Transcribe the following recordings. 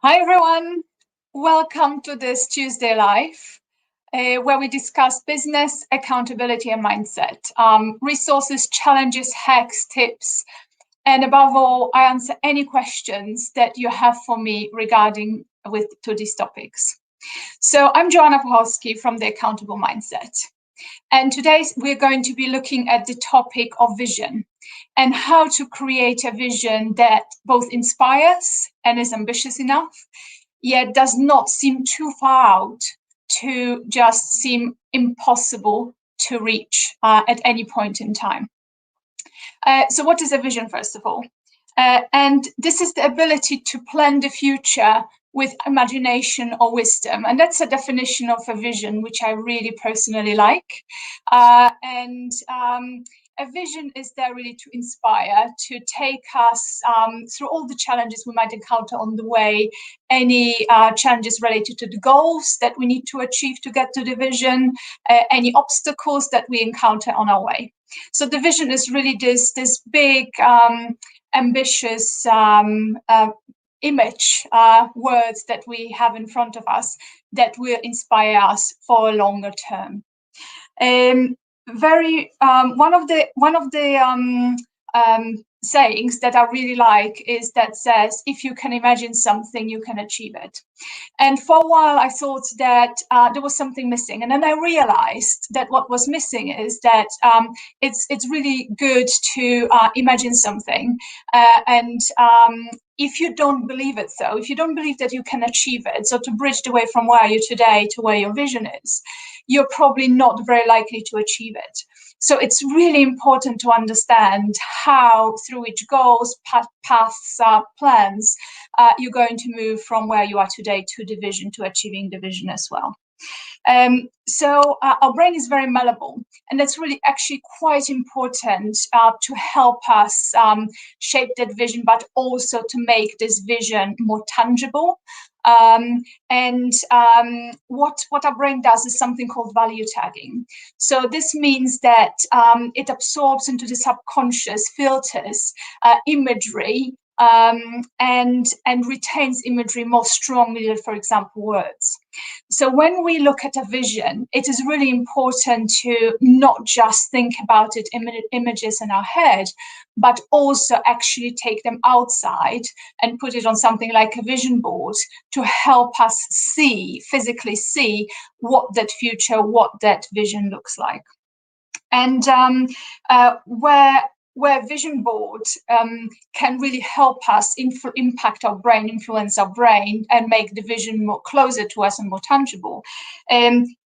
Hi, everyone. Welcome to this Tuesday Live, where we discuss business, accountability, and mindset, resources, challenges, hacks, tips, and above all, I answer any questions that you have for me regarding to these topics. So I'm Joanna Pawlowski from The Accountable Mindset. And today we're going to be looking at the topic of vision and how to create a vision that both inspires and is ambitious enough, yet does not seem too far out to just seem impossible to reach at any point in time. So what is a vision, first of all? And this is the ability to plan the future with imagination or wisdom. And that's a definition of a vision, which I really personally like. A vision is there really to inspire, to take us through all the challenges we might encounter on the way, any challenges related to the goals that we need to achieve to get to the vision, any obstacles that we encounter on our way. So the vision is really this big, ambitious image, words that we have in front of us that will inspire us for a longer term. One of the sayings that I really like is that says, if you can imagine something, you can achieve it. And for a while, I thought that there was something missing. And then I realized that what was missing is that it's really good to imagine something. If you don't believe it, though, if you don't believe that you can achieve it, so to bridge the way from where you are today to where your vision is, you're probably not very likely to achieve it. So it's really important to understand how, through each goals, paths, plans, you're going to move from where you are today to the vision, to achieving the vision as well. So our brain is very malleable, and that's really actually quite important to help us shape that vision, but also to make this vision more tangible. What our brain does is something called value tagging. So this means that it absorbs into the subconscious, filters imagery, and retains imagery more strongly than, for example, words. So when we look at a vision, it is really important to not just think about it images in our head, but also actually take them outside and put it on something like a vision board to help us physically see what that future, what that vision looks like. And where vision board can really help us impact our brain, influence our brain, and make the vision more closer to us and more tangible.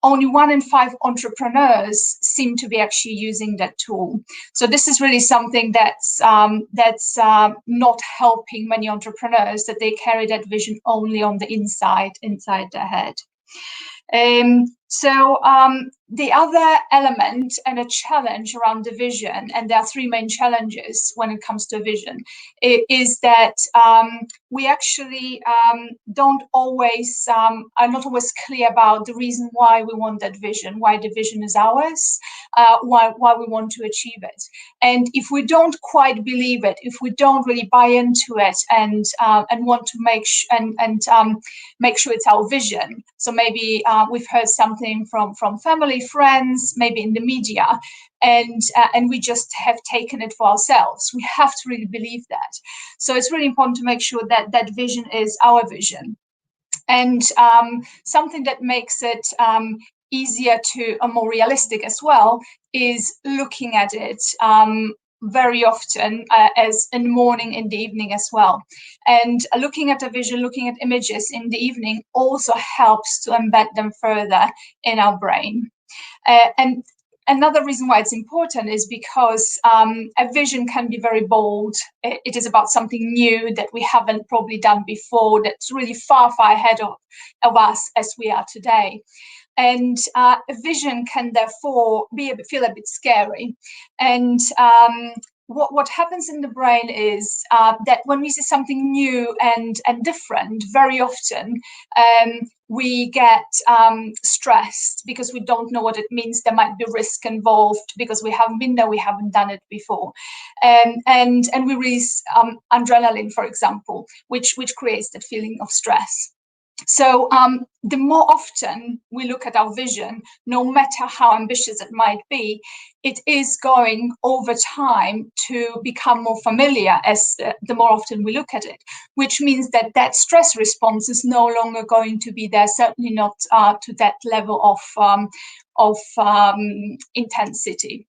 Only 1 in 5 entrepreneurs seem to be actually using that tool. So this is really something that's not helping many entrepreneurs, that they carry that vision only on the inside their head. The other element and a challenge around the vision, and there are 3 main challenges when it comes to vision, is that we actually don't always, are not always clear about the reason why we want that vision, why the vision is ours, why we want to achieve it. And if we don't quite believe it, if we don't really buy into it and want to make sure it's our vision, so maybe we've heard something from family, friends, maybe in the media, and we just have taken it for ourselves. We have to really believe that. So it's really important to make sure that that vision is our vision. And something that makes it easier to, more realistic as well, is looking at it very often as in the morning, in the evening as well. And looking at a vision, looking at images in the evening also helps to embed them further in our brain. And another reason why it's important is because a vision can be very bold. It is about something new that we haven't probably done before, that's really far, far ahead of us as we are today. And a vision can therefore feel a bit scary. And what happens in the brain is that when we see something new and different, very often we get stressed because we don't know what it means. There might be risk involved because we haven't been there, we haven't done it before, and we release adrenaline, for example, which creates that feeling of stress. So the more often we look at our vision, no matter how ambitious it might be, it is going over time to become more familiar as the more often we look at it, which means that that stress response is no longer going to be there, certainly not to that level of intensity.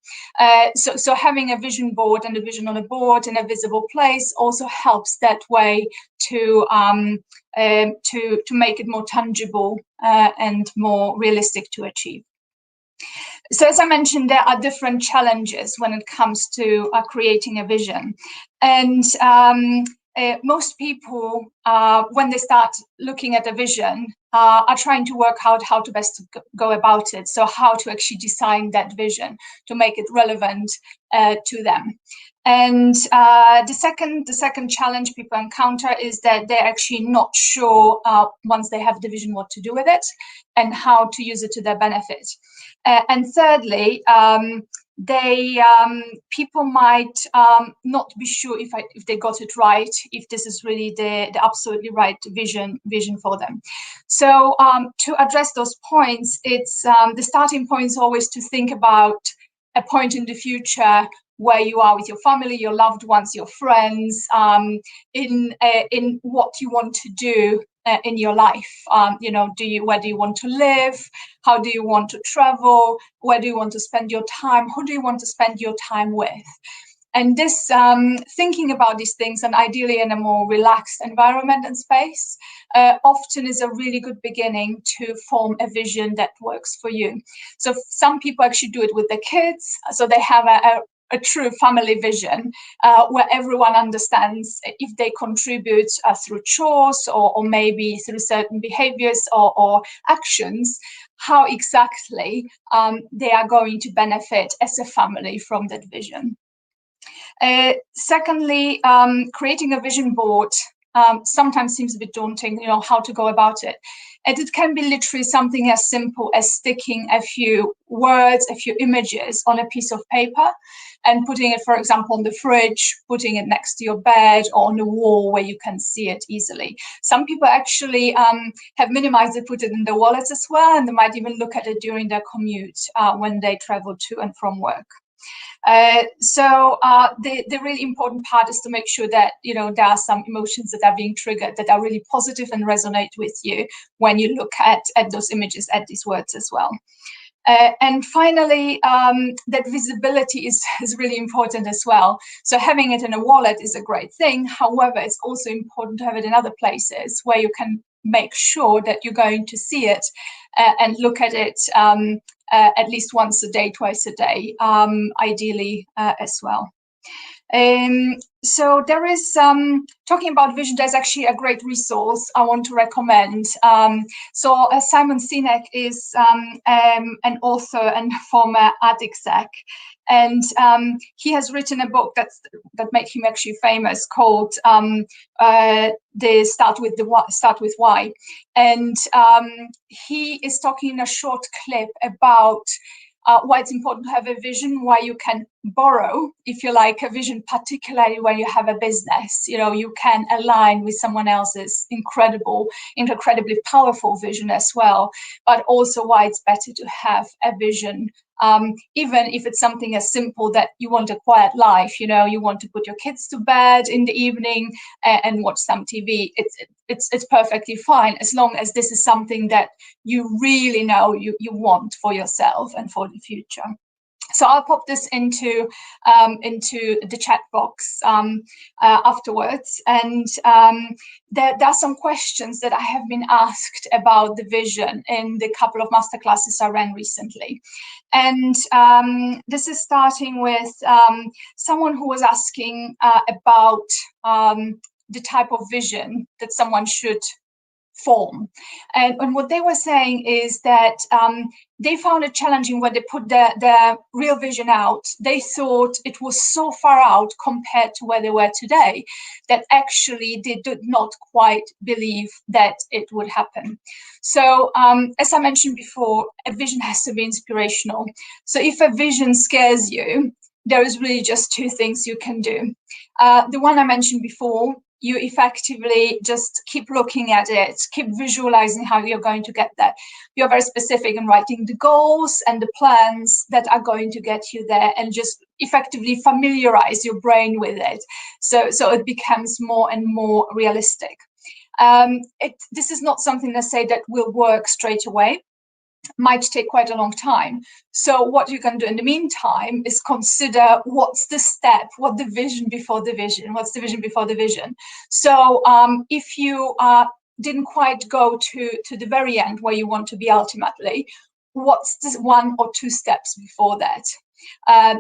So having a vision board and a vision on a board in a visible place also helps that way to make it more tangible and more realistic to achieve. So as I mentioned, there are different challenges when it comes to creating a vision. And most people, when they start looking at a vision, are trying to work out how to best go about it. So how to actually design that vision to make it relevant to them. And the second challenge people encounter is that they're actually not sure once they have the vision what to do with it and how to use it to their benefit. And thirdly, people might not be sure if they got it right, if this is really the absolutely right vision for them. So to address those points, it's the starting point is always to think about a point in the future where you are with your family, your loved ones, your friends, in what you want to do in your life. Where do you want to live? How do you want to travel? Where do you want to spend your time? Who do you want to spend your time with? And this thinking about these things, and ideally in a more relaxed environment and space, often is a really good beginning to form a vision that works for you. So some people actually do it with their kids, so they have a true family vision where everyone understands if they contribute through chores or maybe through certain behaviors or actions, how exactly they are going to benefit as a family from that vision. Secondly, creating a vision board sometimes seems a bit daunting, how to go about it. And it can be literally something as simple as sticking a few words, a few images on a piece of paper and putting it, for example, on the fridge, putting it next to your bed or on the wall where you can see it easily. Some people actually have minimized it, put it in their wallets as well, and they might even look at it during their commute when they travel to and from work. So the really important part is to make sure that there are some emotions that are being triggered that are really positive and resonate with you when you look at those images, at these words as well. And finally, that visibility is really important as well. So having it in a wallet is a great thing. However, it's also important to have it in other places where you can make sure that you're going to see it and look at it at least once a day, twice a day, ideally as well. So there is, talking about vision, there's actually a great resource I want to recommend. So Simon Sinek is an author and former ad exec, and he has written a book that made him actually famous called the Start with Why. And he is talking in a short clip about why it's important to have a vision, why you can borrow, if you like, a vision, particularly when you have a business. You can align with someone else's incredibly powerful vision as well, but also why it's better to have a vision, even if it's something as simple that you want a quiet life, you want to put your kids to bed in the evening and watch some TV. It's perfectly fine, as long as this is something that you really know you want for yourself and for the future. So I'll pop this into the chat box afterwards. And there are some questions that I have been asked about the vision in the couple of masterclasses I ran recently. And this is starting with someone who was asking about the type of vision that someone should form. And what they were saying is that they found it challenging when they put their real vision out. They thought it was so far out compared to where they were today that actually they did not quite believe that it would happen. So as I mentioned before, a vision has to be inspirational. So if a vision scares you, there is really just two things you can do. The one I mentioned before, you effectively just keep looking at it, keep visualizing how you're going to get there. You're very specific in writing the goals and the plans that are going to get you there, and just effectively familiarize your brain with it. So it becomes more and more realistic. This is not something that say that will work straight away. Might take quite a long time. So what you can do in the meantime is consider what's the step, what the vision before the vision, what's the vision before the vision. So if you didn't quite go to the very end where you want to be ultimately, what's the one or two steps before that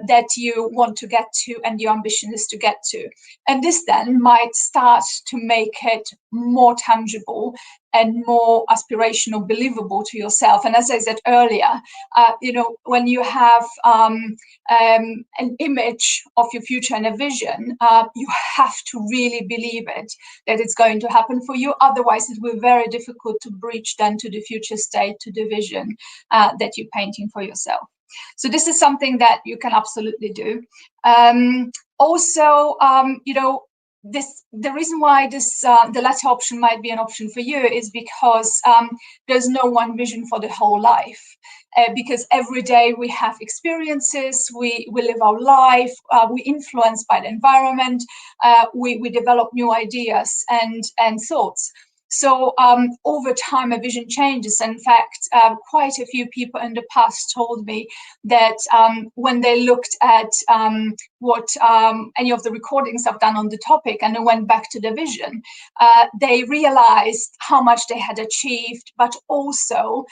that you want to get to and your ambition is to get to? And this then might start to make it more tangible and more aspirational, believable to yourself. And as I said earlier, when you have an image of your future and a vision, you have to really believe it, that it's going to happen for you. Otherwise, it will be very difficult to breach then to the future state, to the vision that you're painting for yourself. So this is something that you can absolutely do. Also, the reason why the latter option might be an option for you is because there's no one vision for the whole life. Because every day we have experiences, we live our life, we're influenced by the environment, we develop new ideas and thoughts. So over time, a vision changes. In fact, quite a few people in the past told me that when they looked at what any of the recordings I've done on the topic and they went back to the vision, they realized how much they had achieved, but also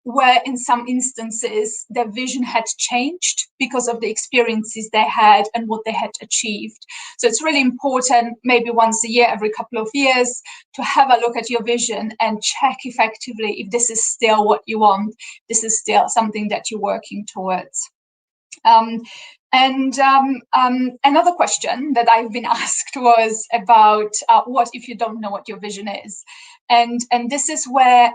where in some instances their vision had changed because of the experiences they had and what they had achieved. So it's really important, maybe once a year, every couple of years, to have a look at your vision and check effectively if this is still what you want, this is still something that you're working towards. Another question that I've been asked was about what if you don't know what your vision is? And this is where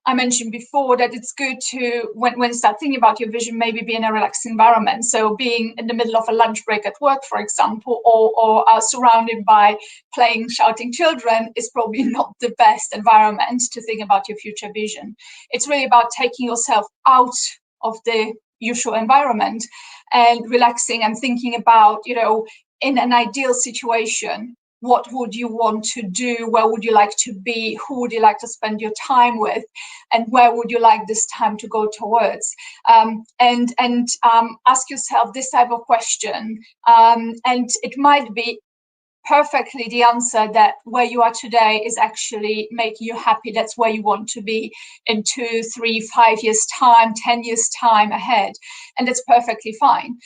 I mentioned before that it's good to, when you start thinking about your vision, maybe be in a relaxed environment. So being in the middle of a lunch break at work, for example, or surrounded by playing, shouting children is probably not the best environment to think about your future vision. It's really about taking yourself out of the usual environment and relaxing and thinking about, in an ideal situation, what would you want to do? Where would you like to be? Who would you like to spend your time with? And where would you like this time to go towards? And ask yourself this type of question. And it might be perfectly the answer that where you are today is actually making you happy. That's where you want to be in 2, 3, 5 years time, 10 years time ahead. And that's perfectly fine.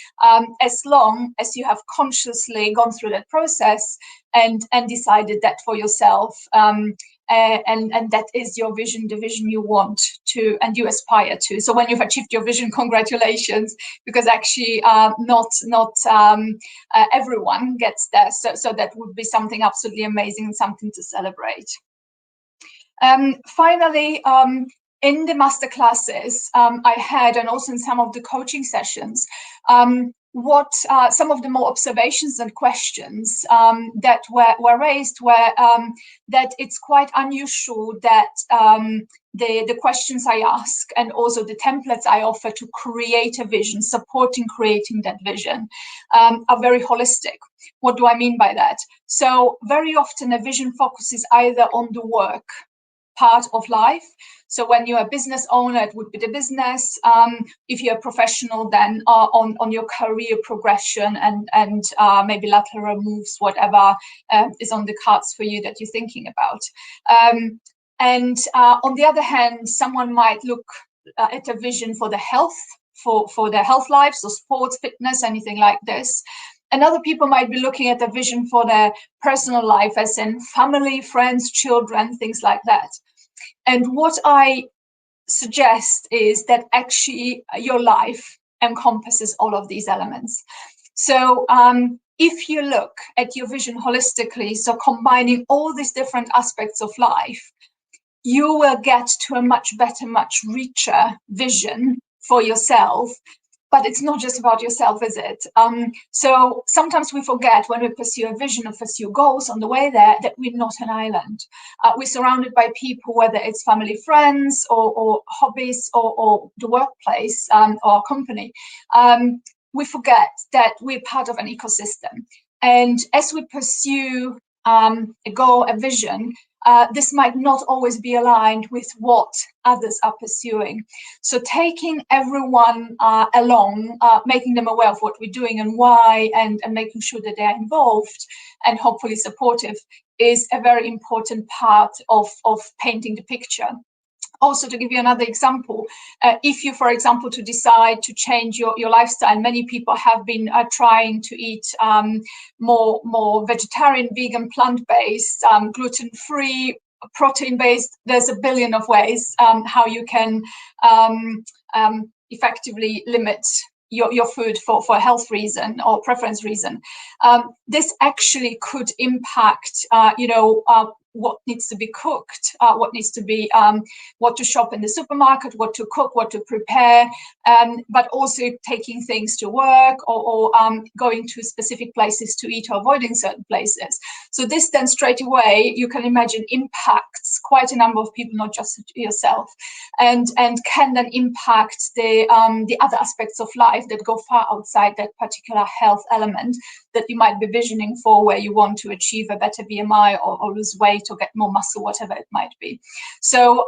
As long as you have consciously gone through that process and decided that for yourself, and that is your vision, the vision you want to and you aspire to. So when you've achieved your vision, congratulations, because actually not everyone gets there. So that would be something absolutely amazing, something to celebrate. Finally, in the masterclasses I had, and also in some of the coaching sessions, what some of the more observations and questions that were raised were that it's quite unusual that the questions I ask and also the templates I offer to create a vision, supporting creating that vision, are very holistic. What do I mean by that? So very often a vision focuses either on the work part of life. So when you're a business owner, it would be the business. If you're a professional, then on your career progression and maybe lateral moves, whatever is on the cards for you that you're thinking about. And on the other hand, someone might look at a vision for the health, for their health life, so sports, fitness, anything like this. And other people might be looking at the vision for their personal life, as in family, friends, children, things like that. And what I suggest is that actually your life encompasses all of these elements. So if you look at your vision holistically, so combining all these different aspects of life, you will get to a much better, much richer vision for yourself. But it's not just about yourself, is it? So sometimes we forget, when we pursue a vision or pursue goals on the way there, that we're not an island. We're surrounded by people, whether it's family, friends, or hobbies, or the workplace, or company. We forget that we're part of an ecosystem. And as we pursue a goal, a vision, this might not always be aligned with what others are pursuing. So taking everyone along, making them aware of what we're doing and why, and making sure that they're involved and hopefully supportive, is a very important part of painting the picture. Also, to give you another example, if you, for example, to decide to change your lifestyle, many people have been trying to eat more vegetarian, vegan, plant-based, gluten-free, protein-based. There's a billion of ways how you can effectively limit your food for a health reason or preference reason. This actually could impact, what needs to be cooked, what needs to be, what to shop in the supermarket, what to cook, what to prepare, but also taking things to work, or going to specific places to eat or avoiding certain places. So this then straight away, you can imagine, impacts quite a number of people, not just yourself, and can then impact the other aspects of life that go far outside that particular health element that you might be visioning for, where you want to achieve a better BMI, or lose weight, or get more muscle, whatever it might be. So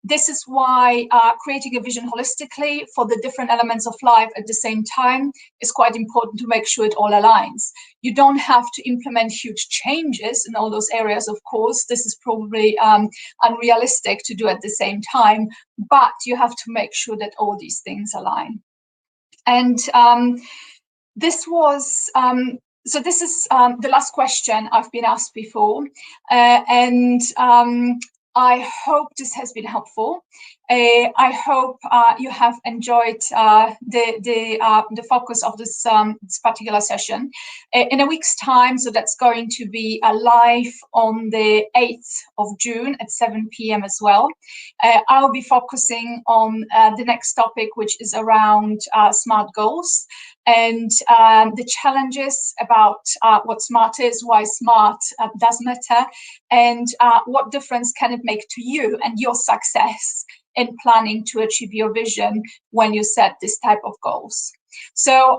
this is why creating a vision holistically for the different elements of life at the same time is quite important, to make sure it all aligns. You don't have to implement huge changes in all those areas, of course. This is probably unrealistic to do at the same time, but you have to make sure that all these things align. And this was so this is the last question I've been asked before, and I hope this has been helpful. I hope you have enjoyed the focus of this particular session. In a week's time, so that's going to be live on the 8th of June at 7 p.m. as well. I'll be focusing on the next topic, which is around SMART goals, and the challenges about what SMART is, why SMART does matter, and what difference can it make to you and your success in planning to achieve your vision when you set this type of goals. So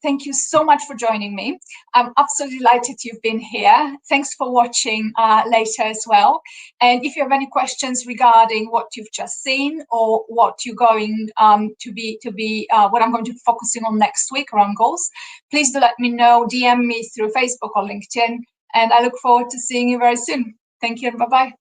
thank you so much for joining me. I'm absolutely delighted you've been here. Thanks for watching later as well. And if you have any questions regarding what you've just seen, or what you're going what I'm going to be focusing on next week around goals, please do let me know. DM me through Facebook or LinkedIn, and I look forward to seeing you very soon. Thank you, and bye-bye.